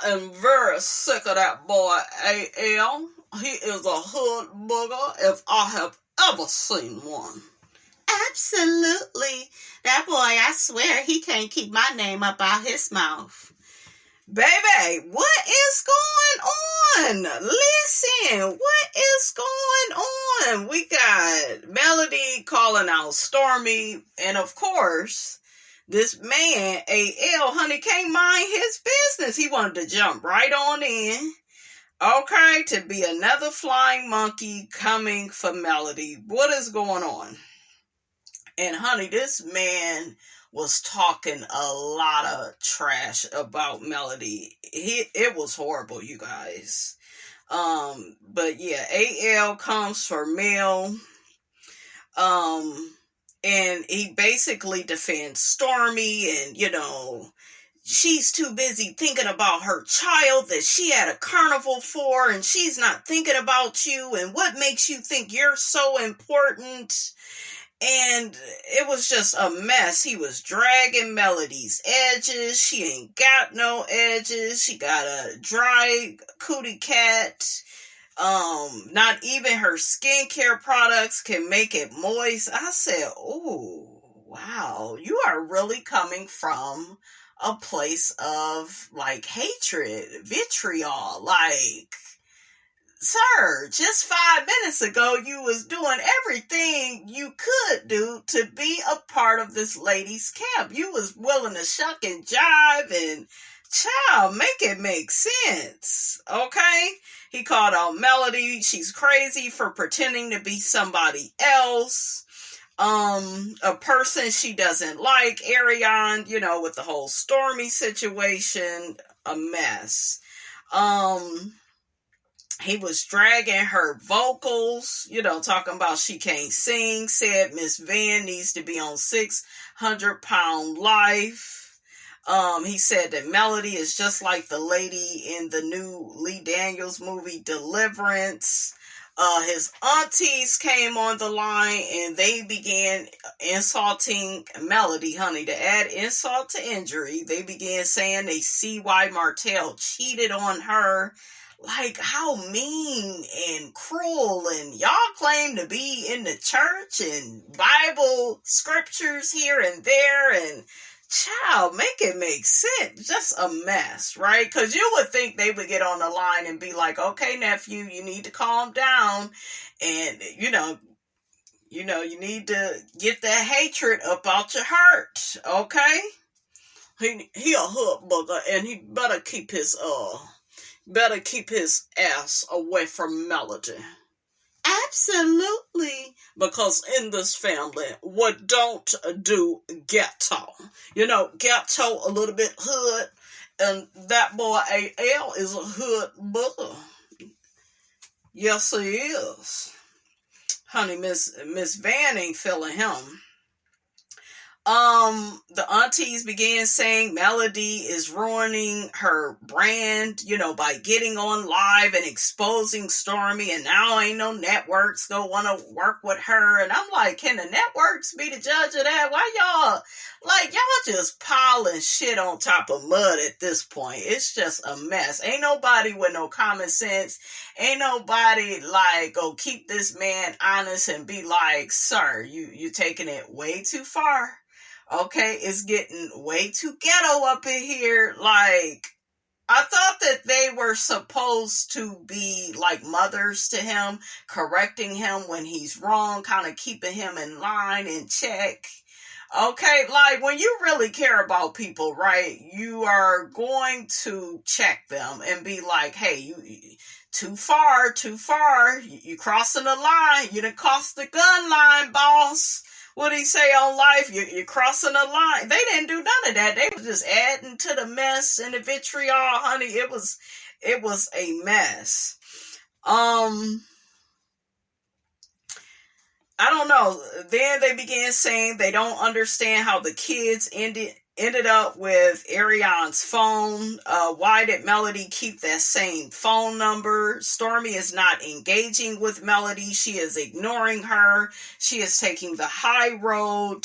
am very sick of that boy, A.L. He is a hood booger if I have ever seen one. Absolutely. That boy, I swear, he can't keep my name up out his mouth. Baby, what is going on? Listen, what is going on? We got Melody calling out Stormy, and of course, this man, A.L., honey, can't mind his business. He wanted to jump right on in. Okay, to be another flying monkey coming for Melody. What is going on? And honey, this man was talking a lot of trash about Melody. It was horrible, you guys. But yeah, A.L. comes for Mel. And he basically defends Stormy, and she's too busy thinking about her child that she had a carnival for, and she's not thinking about you, and what makes you think you're so important? And it was just a mess. He was dragging Melody's edges. She ain't got no edges. She got a dry cootie cat. Not even her skincare products can make it moist. I said, oh, wow, you are really coming from a place of like hatred, vitriol, like, sir, just 5 minutes ago, you was doing everything you could do to be a part of this lady's camp. You was willing to shuck and jive and, child, make it make sense, okay? He called out Melody. She's crazy for pretending to be somebody else. A person she doesn't like, Arionne, with the whole Stormy situation, a mess. He was dragging her vocals, talking about she can't sing, said Miss Vann needs to be on 600-pound life. He said that Melody is just like the lady in the new Lee Daniels movie, Deliverance. His aunties came on the line and they began insulting Melody, honey. To add insult to injury, they began saying they see why Martell cheated on her. Like, how mean and cruel, and y'all claim to be in the church and Bible scriptures here and there, and child, make it make sense. Just a mess, right? Because you would think they would get on the line and be like, okay, nephew, you need to calm down, and you need to get that hatred up out your heart, okay? He a hood bugger, and he better keep his ass away from Melody. Absolutely. Because in this family, what don't do ghetto. Ghetto a little bit hood, and that boy A.L. is a hood booger. Yes, he is. Honey, Miss Vann ain't feeling him. The aunties began saying Melody is ruining her brand, by getting on live and exposing Stormy, and now ain't no networks gonna want to work with her. And I'm like, can the networks be the judge of that? Why y'all just piling shit on top of mud at this point? It's just a mess. Ain't nobody with no common sense. Ain't nobody go keep this man honest and be like, sir, you taking it way too far. Okay, it's getting way too ghetto up in here. Like, I thought that they were supposed to be like mothers to him, correcting him when he's wrong, kind of keeping him in line and check. Okay, like when you really care about people, right, you are going to check them and be like, hey, you too far, you crossing the line, you done crossed the gun line, boss. What'd he say on Life? You're crossing the line. They didn't do none of that. They were just adding to the mess and the vitriol, honey. It was a mess. I don't know. Then they began saying they don't understand how the kids ended up with Arionne's phone. Why did Melody keep that same phone number? Stormy is not engaging with Melody. She is ignoring her. She is taking the high road.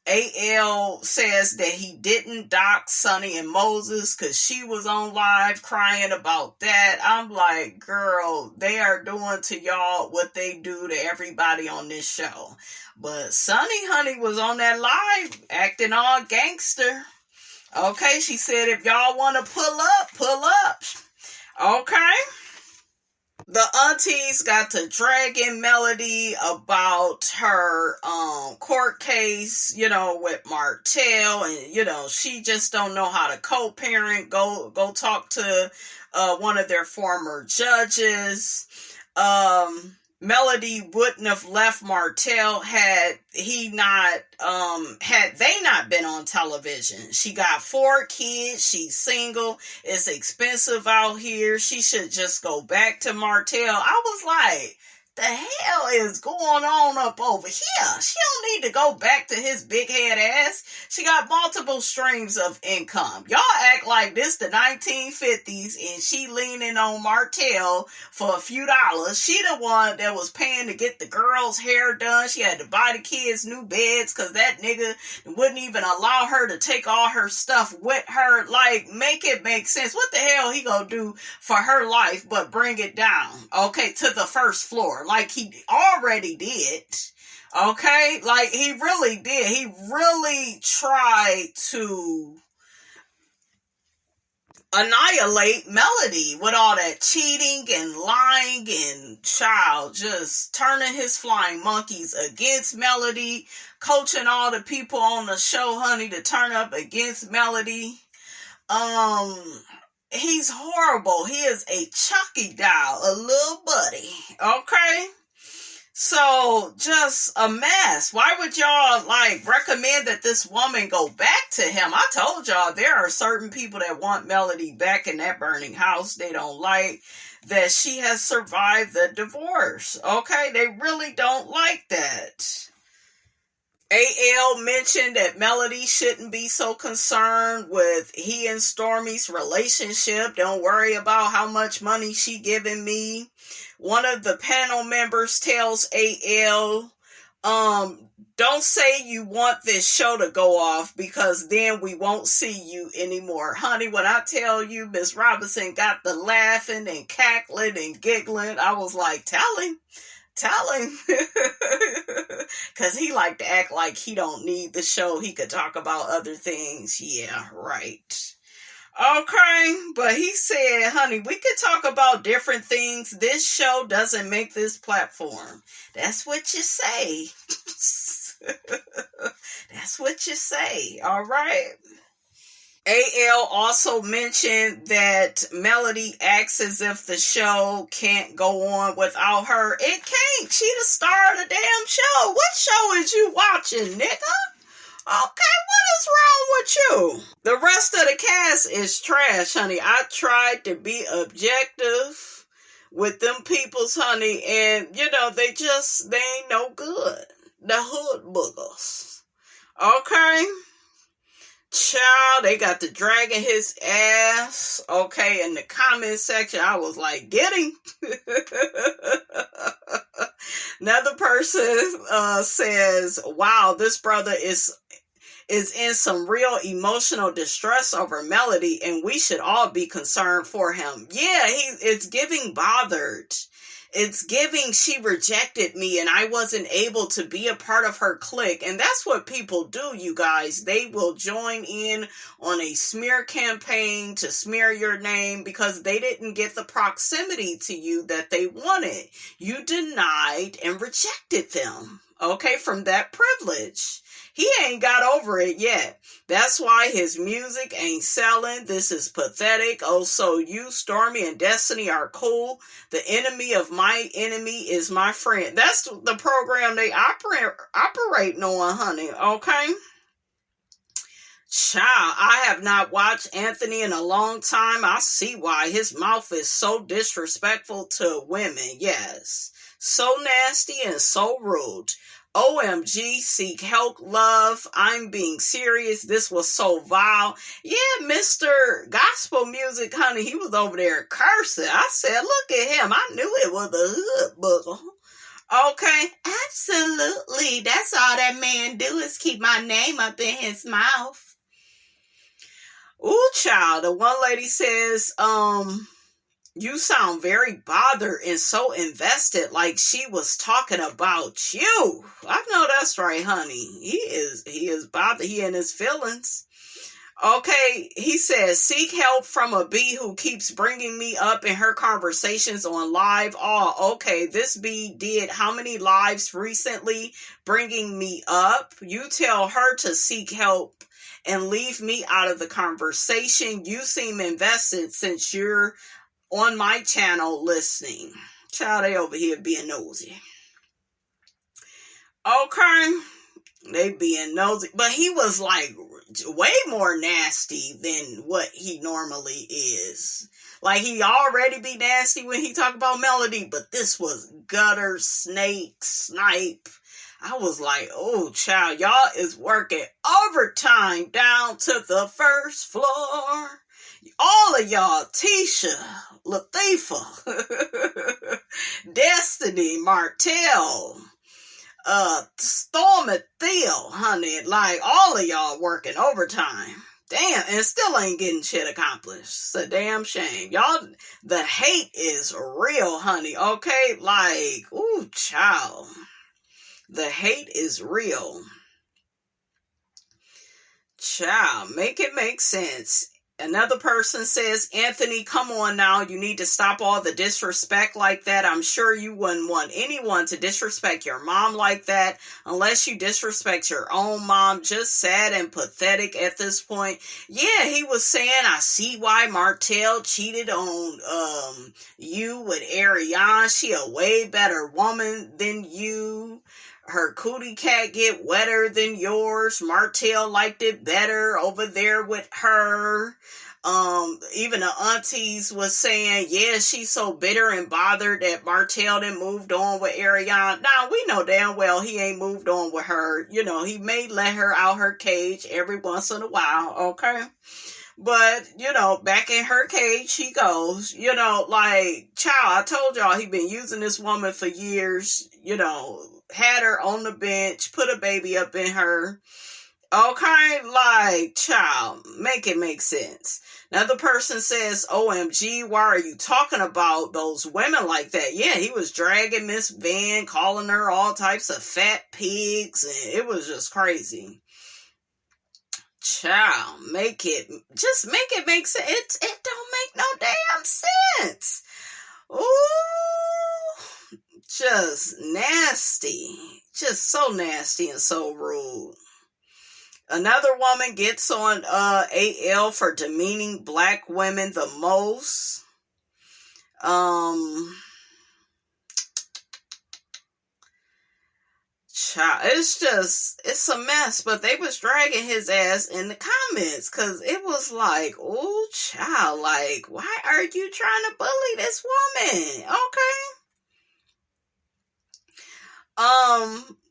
AL says that he didn't dox Sonny and Moses because she was on live crying about that. I'm like, girl, they are doing to y'all what they do to everybody on this show. But Sonny, honey, was on that live acting all gangster. Okay, she said, if y'all want to pull up. Okay. The aunties got to dragging Melody about her court case, with Martell, and she just don't know how to co-parent. Go talk to one of their former judges. Melody wouldn't have left Martell had they not been on television. She got 4 kids. She's single. It's expensive out here. She should just go back to Martell. I was like, the hell is going on up over here? She don't need to go back to his big head ass. She got multiple streams of income. Y'all act like this the 1950s and she leaning on Martell for a few dollars. She the one that was paying to get the girl's hair done. She had to buy the kids new beds because that nigga wouldn't even allow her to take all her stuff with her. Like, make it make sense. What the hell he gonna do for her life but bring it down, okay, to the first floor? Like he already did. Okay? Like he really did. He really tried to annihilate Melody with all that cheating and lying and child just turning his flying monkeys against Melody, coaching all the people on the show, honey, to turn up against Melody. He's horrible. He is a Chucky doll, a little buddy. Okay? So, just a mess. Why would y'all, recommend that this woman go back to him? I told y'all there are certain people that want Melody back in that burning house. They don't like that she has survived the divorce. Okay? They really don't like that. AL mentioned that Melody shouldn't be so concerned with he and Stormy's relationship. Don't worry about how much money she giving me. One of the panel members tells AL, don't say you want this show to go off because then we won't see you anymore. Honey, when I tell you Miss Robinson got the laughing and cackling and giggling, I was like, tell him. Because he like to act like he don't need the show. He could talk about other things. Yeah, right. Okay, but he said, honey, we could talk about different things. This show doesn't make this platform. That's what you say. That's what you say. All right. AL also mentioned that Melody acts as if the show can't go on without her. It can't. She the star of the damn show. What show is you watching, nigga? Okay, what is wrong with you? The rest of the cast is trash, honey. I tried to be objective with them peoples, honey, and, they ain't no good. The hood boogers. Okay? Child, they got the dragging his ass. Okay, in the comment section, I was like, get him. Another person says, wow, this brother is in some real emotional distress over Melody, and we should all be concerned for him. Yeah, it's giving bothered. It's giving she rejected me and I wasn't able to be a part of her clique. And that's what people do, you guys. They will join in on a smear campaign to smear your name because they didn't get the proximity to you that they wanted. You denied and rejected them, okay, from that privilege. He ain't got over it yet. That's why his music ain't selling. This is pathetic. Oh, so you, Stormy, and Destiny are cool. The enemy of my enemy is my friend. That's the program they operate on, honey. Okay? Child, I have not watched Anthony in a long time. I see why. His mouth is so disrespectful to women. Yes. So nasty and so rude. OMG, seek help, love. I'm being serious. This was so vile. Yeah, Mr. Gospel Music, honey, he was over there cursing. I said, look at him. I knew it was a hood booger. Okay. Absolutely. That's all that man do is keep my name up in his mouth. Ooh, child. The one lady says, you sound very bothered and so invested, like she was talking about you. I know that's right, honey. He is bothered. He in his feelings. Okay, he says, seek help from a bee who keeps bringing me up in her conversations on live. Oh, okay, this bee did how many lives recently bringing me up? You tell her to seek help and leave me out of the conversation. You seem invested since you're on my channel listening. Child, they over here being nosy. Okay. They being nosy. But he was like way more nasty than what he normally is. Like he already be nasty when he talk about Melody, but this was gutter, snipe. I was like, oh child, y'all is working overtime down to the first floor. All of y'all, Tisha, Latifah, Destiny, Martell, Stormisteele, honey, like all of y'all working overtime. Damn, and still ain't getting shit accomplished. It's a damn shame. Y'all, the hate is real, honey, okay? Like, ooh, child. The hate is real. Child, make it make sense. Another person says, Anthony, come on now. You need to stop all the disrespect like that. I'm sure you wouldn't want anyone to disrespect your mom like that unless you disrespect your own mom. Just sad and pathetic at this point. Yeah, he was saying, I see why Martell cheated on you with Arionne. She a way better woman than you. Her cootie cat get wetter than yours. Martell liked it better over there with her. Even the aunties was saying, yeah, she's so bitter and bothered that Martell done moved on with Arionne. Now, we know damn well he ain't moved on with her. You know, he may let her out her cage every once in a while, okay? But, you know, back in her cage she goes. You know, like, child, I told y'all he been using this woman for years, you know, had her on the bench, put a baby up in her. Okay, like, child, make it make sense. Another person says, OMG, why are you talking about those women like that? Yeah, he was dragging Miss Vann, calling her all types of fat pigs, and it was just crazy. Child, make it make sense. It don't make no damn sense. Ooh, just nasty. Just so nasty and so rude. Another woman gets on AL for demeaning black women the most. Child, it's a mess, but they was dragging his ass in the comments because it was like, oh, child, like, why are you trying to bully this woman? Okay.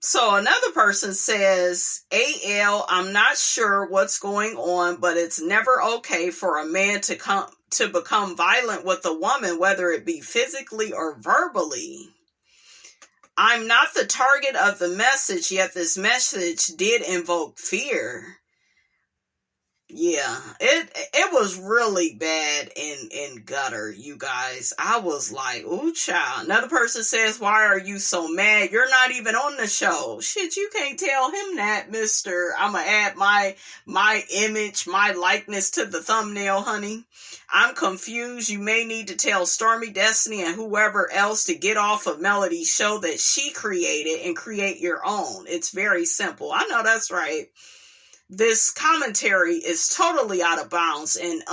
So another person says, AL, I'm not sure what's going on, but it's never okay for a man to become violent with a woman, whether it be physically or verbally. I'm not the target of the message, yet this message did invoke fear. Yeah, it was really bad in gutter, you guys. I was like, ooh, child. Another person says, why are you so mad? You're not even on the show. Shit, you can't tell him that, mister. I'm gonna add my image, my likeness to the thumbnail, honey. I'm confused. You may need to tell Stormy, Destiny, and whoever else to get off of Melody's show that she created and create your own. It's very simple. I know that's right. This commentary is totally out of bounds and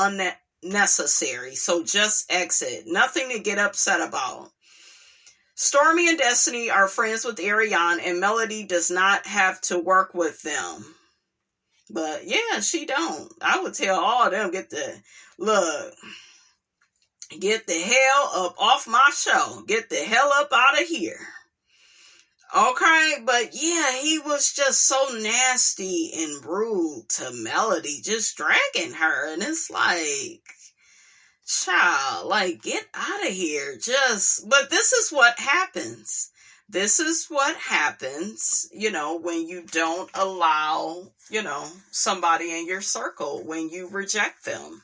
unnecessary, so just exit. Nothing to get upset about. Stormy and Destiny are friends with Arionne, and Melody does not have to work with them. But yeah, she don't. I would tell all of them, get the hell up off my show. Get the hell up out of here. Okay, but yeah, he was just so nasty and rude to Melody, just dragging her, and it's like, child, like, get out of here. But this is what happens. this is what happens, when you don't allow, somebody in your circle, when you reject them.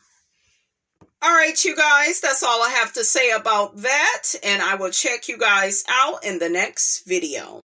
All right, you guys, that's all I have to say about that. And I will check you guys out in the next video.